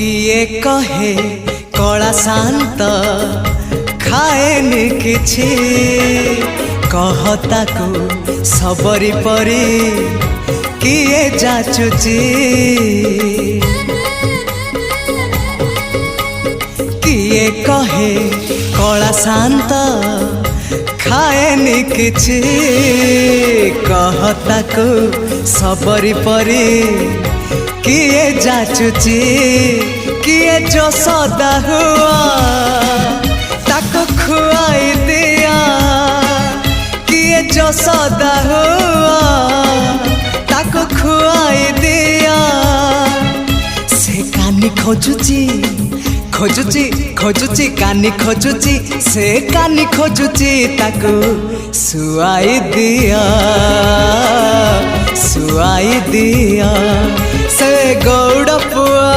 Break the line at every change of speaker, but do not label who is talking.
किए कहे कला शांत खाएनि किछि कहता को सबरी परी किए जाचुची किए कहे कला शांत खाएनि किछि कहता को सबरी परी किए जाचुची किए जो सदा हुआ ताको खुआई दिया किए जो सदा हुआ ताको खुआई दिया से कानी खोजुची खोजुची खोजुची कानी खोजुची से कानी खोजुची ताको सुआई दिया से गौड़ पुआ।